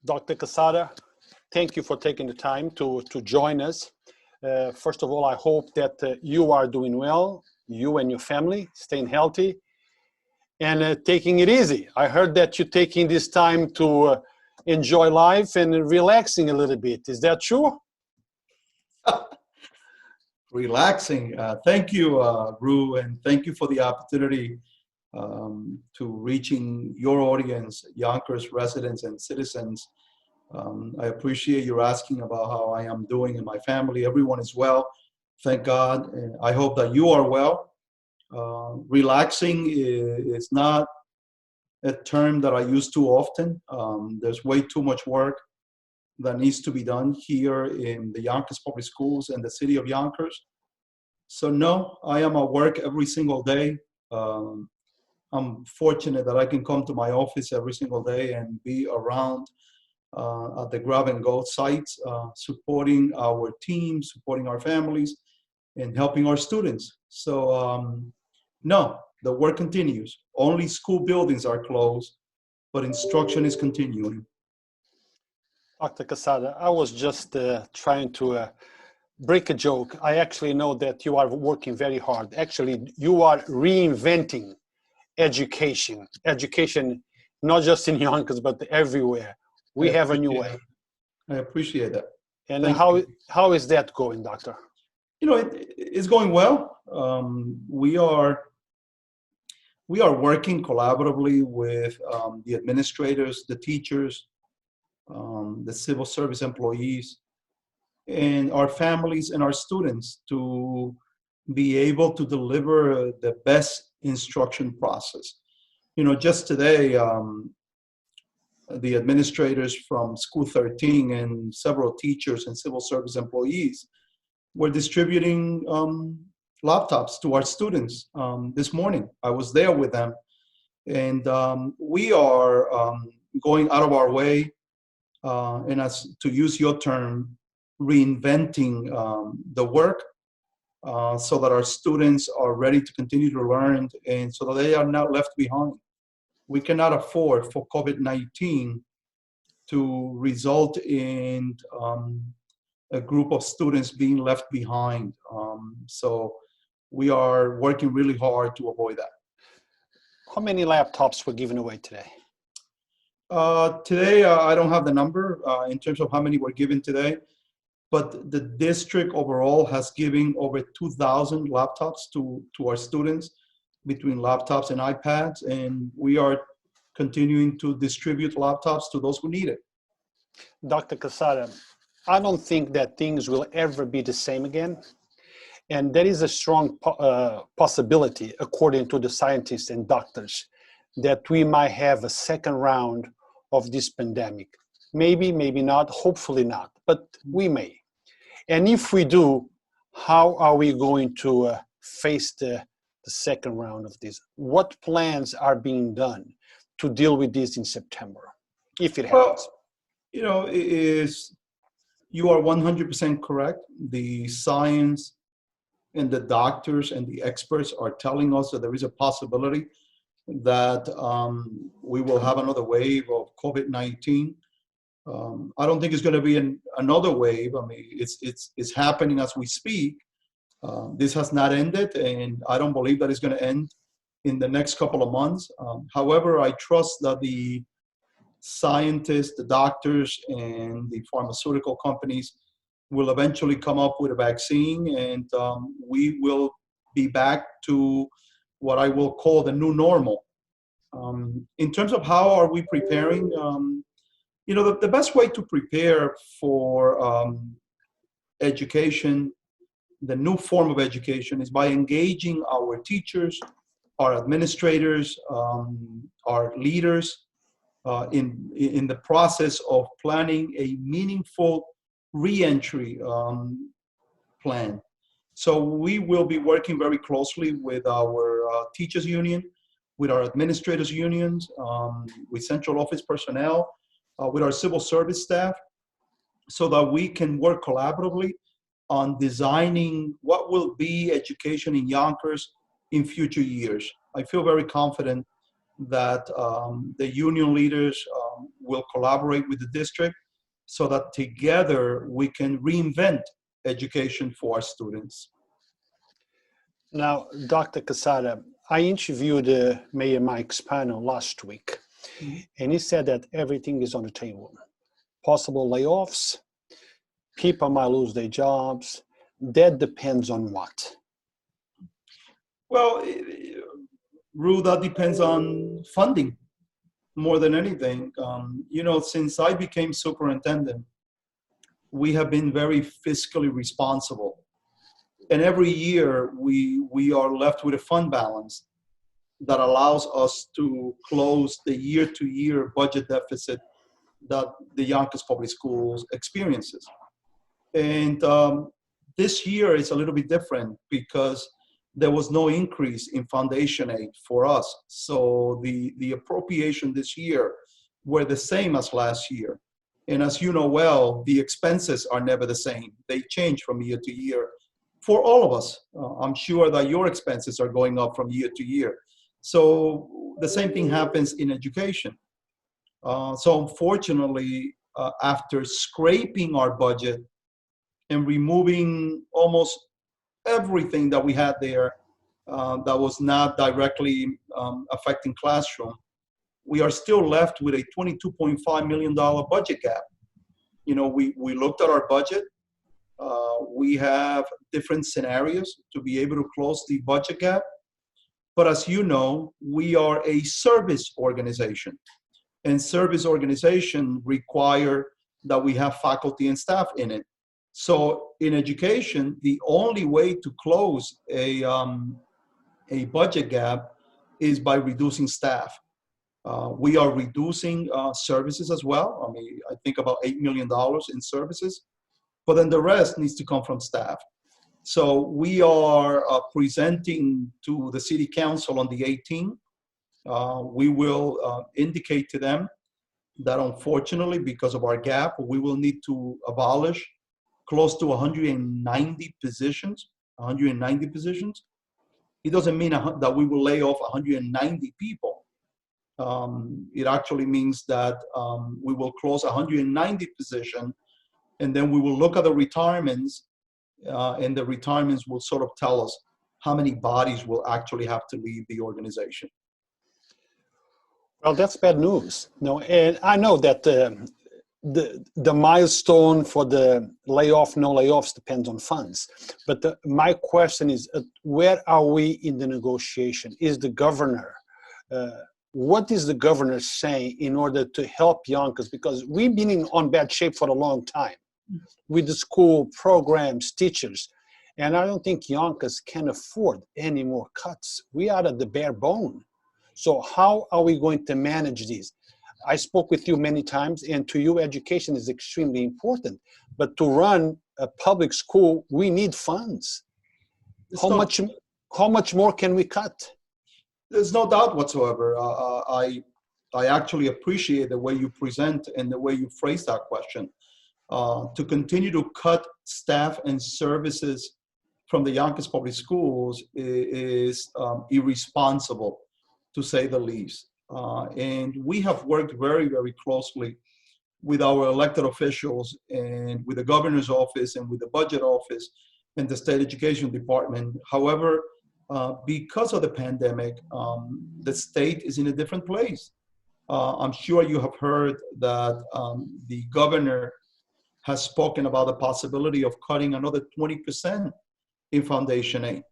Dr. Quezada, thank you for taking the time to join us. First of all, I hope that you are doing well, you and your family, staying healthy, and taking it easy. I heard that you're taking this time to enjoy life and relaxing a little bit. Is that true? Relaxing. Thank you, Ru, and thank you for the opportunity to reaching your audience, Yonkers residents and citizens. I appreciate you asking about how I am doing and my family. Everyone is well, thank God. And I hope that you are well. Relaxing is not a term that I use too often. There's way too much work that needs to be done here in the Yonkers Public Schools and the city of Yonkers. So no, I am at work every single day. I'm fortunate that I can come to my office every single day and be around at the grab and go sites, supporting our team, supporting our families, and helping our students. So no, the work continues. Only school buildings are closed, but instruction is continuing. Dr. Quezada, I was just trying to break a joke. I actually know that you are working very hard. Actually, you are reinventing education, not just in Yonkers, but everywhere. We have a new way. I appreciate that. And how is that going, doctor? You know, it's going well. We are working collaboratively with the administrators, the teachers, the civil service employees, and our families and our students to be able to deliver the best instruction process. You know, just today, the administrators from School 13 and several teachers and civil service employees were distributing laptops to our students this morning. I was there with them, and we are going out of our way, and as to use your term, reinventing the work so that our students are ready to continue to learn and so that they are not left behind. We cannot afford for COVID-19 to result in a group of students being left behind. So we are working really hard to avoid that. How many laptops were given away today? Today, I don't have the number in terms of how many were given today, but the district overall has given over 2,000 laptops to our students between laptops and iPads, and we are continuing to distribute laptops to those who need it. Dr. Quezada, I don't think that things will ever be the same again. And there is a strong possibility, according to the scientists and doctors, that we might have a second round of this pandemic. Maybe, maybe not, hopefully not, but we may. And if we do, how are we going to face the second round of this? What plans are being done to deal with this in September, if it happens? You know, you are 100% correct. The science and the doctors and the experts are telling us that there is a possibility that we will have another wave of COVID-19. I don't think it's going to be another wave. I mean, it's happening as we speak. This has not ended, and I don't believe that it's going to end in the next couple of months. However, I trust that the scientists, the doctors, and the pharmaceutical companies will eventually come up with a vaccine, and we will be back to what I will call the new normal. In terms of how are we preparing, you know, the best way to prepare for education, the new form of education, is by engaging our teachers, our administrators, our leaders in the process of planning a meaningful reentry plan. So we will be working very closely with our teachers union, with our administrators unions, with central office personnel, with our civil service staff, so that we can work collaboratively on designing what will be education in Yonkers in future years. I feel very confident that the union leaders will collaborate with the district so that together we can reinvent education for our students. Now, Dr. Quezada, I interviewed Mayor Mike Spano last week, and he said that everything is on the table. Possible layoffs, people might lose their jobs. That depends on what? Well, Ru, that depends on funding more than anything. Since I became superintendent, we have been very fiscally responsible. And every year we are left with a fund balance that allows us to close the year-to-year budget deficit that the Yonkers Public Schools experiences. And this year is a little bit different because there was no increase in foundation aid for us. So the appropriation this year were the same as last year. And as you know well, the expenses are never the same. They change from year to year for all of us. I'm sure that your expenses are going up from year to year. So the same thing happens in education. So unfortunately, after scraping our budget and removing almost everything that we had there that was not directly affecting classroom, we are still left with a $22.5 million budget gap. We looked at our budget. We have different scenarios to be able to close the budget gap. But as you know, we are a service organization. And service organization require that we have faculty and staff in it. So in education, the only way to close a budget gap is by reducing staff. We are reducing services as well. I mean, I think about $8 million in services, but then the rest needs to come from staff. So we are presenting to the city council on the 18th. We will indicate to them that unfortunately, because of our gap, we will need to abolish close to 190 positions. 190 positions. It doesn't mean that we will lay off 190 people. It actually means that we will close 190 positions, and then we will look at the retirements, and the retirements will sort of tell us how many bodies will actually have to leave the organization. Well, that's bad news. No, and I know that the milestone for the layoff, no layoffs depends on funds. But my question is, where are we in the negotiation? Is the governor, what is the governor saying in order to help Yonkers? Because we've been on bad shape for a long time with the school programs, teachers. And I don't think Yonkers can afford any more cuts. We are at the bare bone. So how are we going to manage these? I spoke with you many times, and to you, education is extremely important. But to run a public school, we need funds. How much more can we cut? There's no doubt whatsoever. I actually appreciate the way you present and the way you phrase that question. To continue to cut staff and services from the Yonkers Public Schools is irresponsible, to say the least. And we have worked very, very closely with our elected officials and with the governor's office and with the budget office and the state education department. However, because of the pandemic, the state is in a different place. I'm sure you have heard that the governor has spoken about the possibility of cutting another 20% in foundation aid.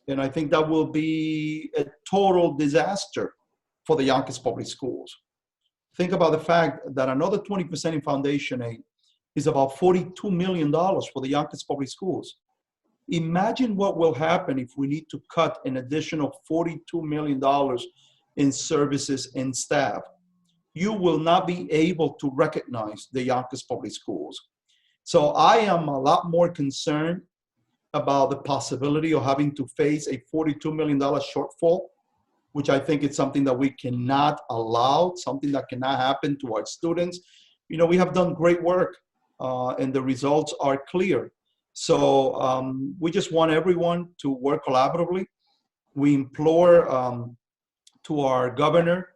And I think that will be a total disaster for the Yonkers Public Schools. Think about the fact that another 20% in foundation aid is about $42 million for the Yonkers Public Schools. Imagine what will happen if we need to cut an additional $42 million in services and staff. You will not be able to recognize the Yonkers Public Schools. So I am a lot more concerned about the possibility of having to face a $42 million shortfall, which I think is something that we cannot allow, something that cannot happen to our students. We have done great work and the results are clear. So we just want everyone to work collaboratively. We implore to our governor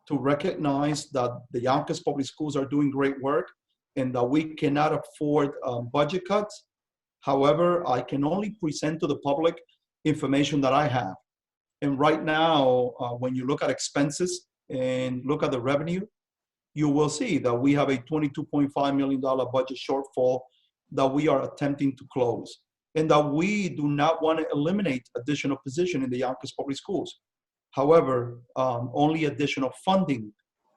to recognize that the Yonkers Public Schools are doing great work and that we cannot afford budget cuts. However, I can only present to the public information that I have. And right now, when you look at expenses and look at the revenue, you will see that we have a $22.5 million budget shortfall that we are attempting to close, and that we do not want to eliminate additional position in the Yonkers Public Schools. However, only additional funding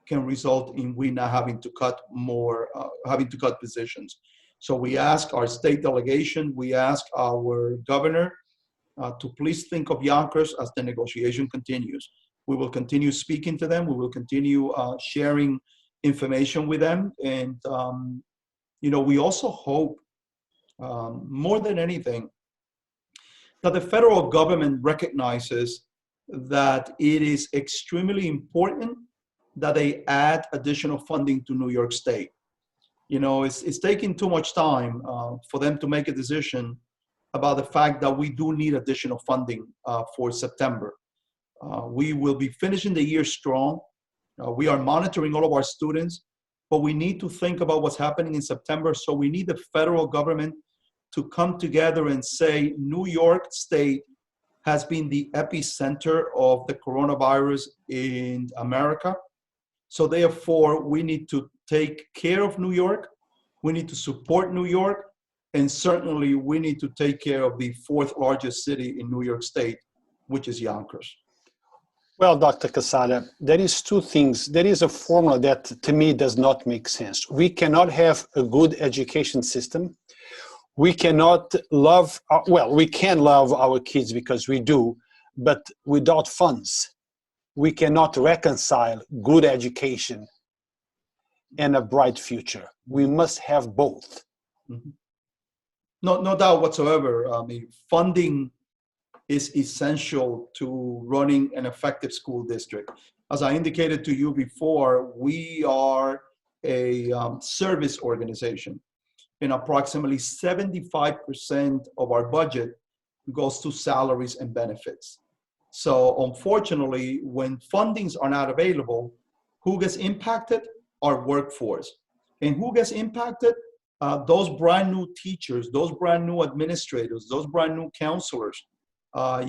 can result in we not having to cut more, having to cut positions. So we ask our state delegation, we ask our governor to please think of Yonkers as the negotiation continues. We will continue speaking to them. We will continue sharing information with them. And, we also hope, more than anything, that the federal government recognizes that it is extremely important that they add additional funding to New York State. It's taking too much time for them to make a decision about the fact that we do need additional funding for September. We will be finishing the year strong. We are monitoring all of our students, but we need to think about what's happening in September. So we need the federal government to come together and say, New York State has been the epicenter of the coronavirus in America. So therefore, we need to take care of New York. We need to support New York. And certainly, we need to take care of the fourth largest city in New York State, which is Yonkers. Well, Dr. Quezada, there is two things. There is a formula that, to me, does not make sense. We cannot have a good education system. We cannot love, we can love our kids because we do, but without funds, we cannot reconcile good education and a bright future. We must have both. Mm-hmm. No doubt whatsoever. Funding is essential to running an effective school district. As I indicated to you before, we are a service organization, and approximately 75% of our budget goes to salaries and benefits. So unfortunately, when fundings are not available, who gets impacted? Our workforce. And who gets impacted? Those brand new teachers, those brand new administrators, those brand new counselors,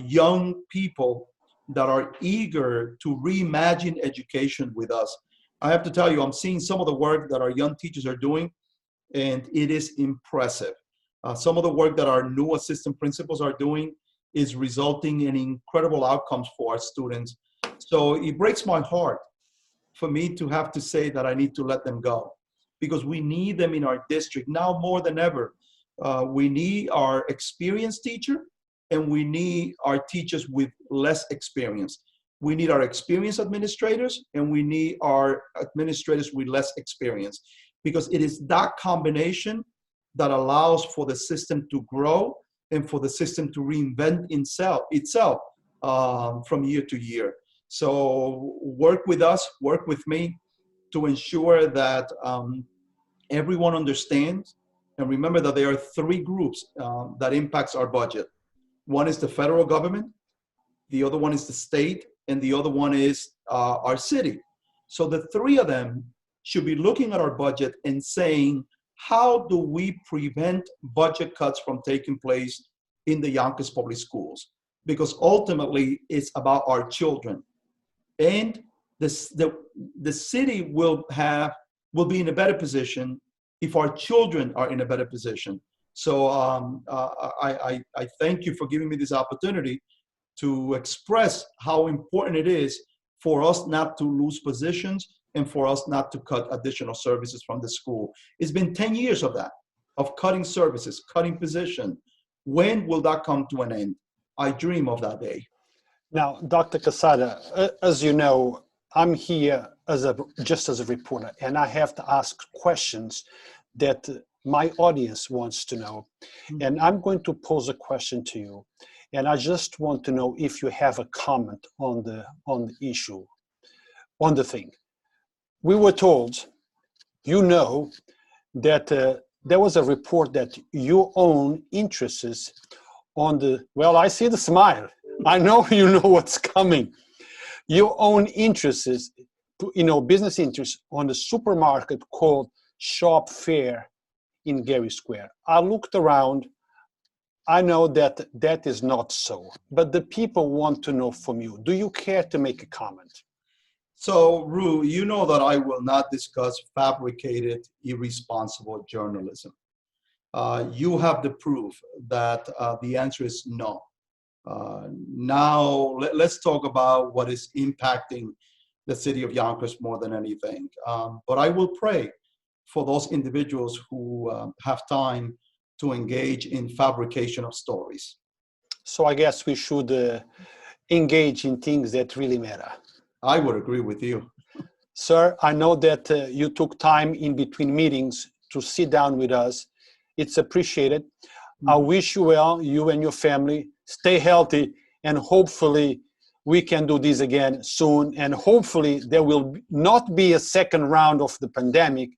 young people that are eager to reimagine education with us. I have to tell you, I'm seeing some of the work that our young teachers are doing, and it is impressive. Some of the work that our new assistant principals are doing is resulting in incredible outcomes for our students. So it breaks my heart for me to have to say that I need to let them go, because we need them in our district now more than ever. We need our experienced teacher, and we need our teachers with less experience. We need our experienced administrators, and we need our administrators with less experience, because it is that combination that allows for the system to grow and for the system to reinvent itself from year to year. So work with us, work with me to ensure that everyone understands. And remember that there are three groups that impacts our budget. One is the federal government, the other one is the state, and the other one is our city. So the three of them should be looking at our budget and saying, how do we prevent budget cuts from taking place in the Yonkers Public Schools? Because ultimately, it's about our children. And the city will be in a better position if our children are in a better position. So I thank you for giving me this opportunity to express how important it is for us not to lose positions and for us not to cut additional services from the school. It's been 10 years of that, of cutting services, cutting position. When will that come to an end? I dream of that day. Now, Dr. Quezada, as you know, I'm here just as a reporter, and I have to ask questions that my audience wants to know. And I'm going to pose a question to you, and I just want to know if you have a comment on the issue, on the thing. We were told, that there was a report that you own interests on I see the smile. I know you know what's coming. You own interests business interest on a supermarket called Shop Fair in Gary Square. I looked around. I know that that is not so, but the people want to know from you. Do you care to make a comment? So, Ru, you know that I will not discuss fabricated, irresponsible journalism. You have the proof that the answer is no. Now, let's talk about what is impacting the city of Yonkers more than anything. But I will pray for those individuals who have time to engage in fabrication of stories. So I guess we should engage in things that really matter. I would agree with you. Sir, I know that you took time in between meetings to sit down with us. It's appreciated. I wish you well, you and your family. Stay healthy, and hopefully we can do this again soon. And hopefully there will not be a second round of the pandemic.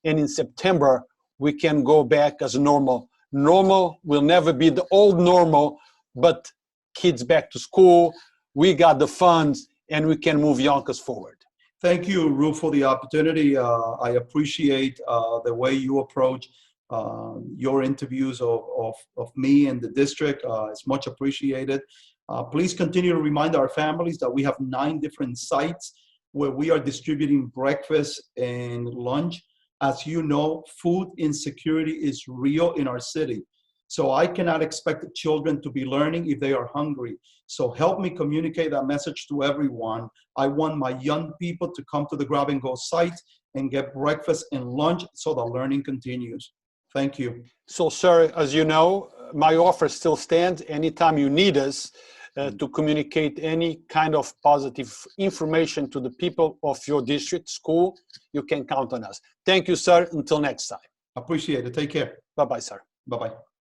And in September, we can go back as normal. Normal will never be the old normal, but kids back to school, we got the funds, and we can move Yonkers forward. Thank you, Ru, for the opportunity. I appreciate the way you approach your interviews of me and the district. It's much appreciated. Please continue to remind our families that we have 9 different sites where we are distributing breakfast and lunch. As you know, food insecurity is real in our city. So I cannot expect the children to be learning if they are hungry. So help me communicate that message to everyone. I want my young people to come to the Grab and Go sites and get breakfast and lunch so the learning continues. Thank you. So, sir, as you know, my offer still stands. Anytime you need us to communicate any kind of positive information to the people of your district, school, you can count on us. Thank you, sir. Until next time. Appreciate it. Take care. Bye-bye, sir. Bye-bye.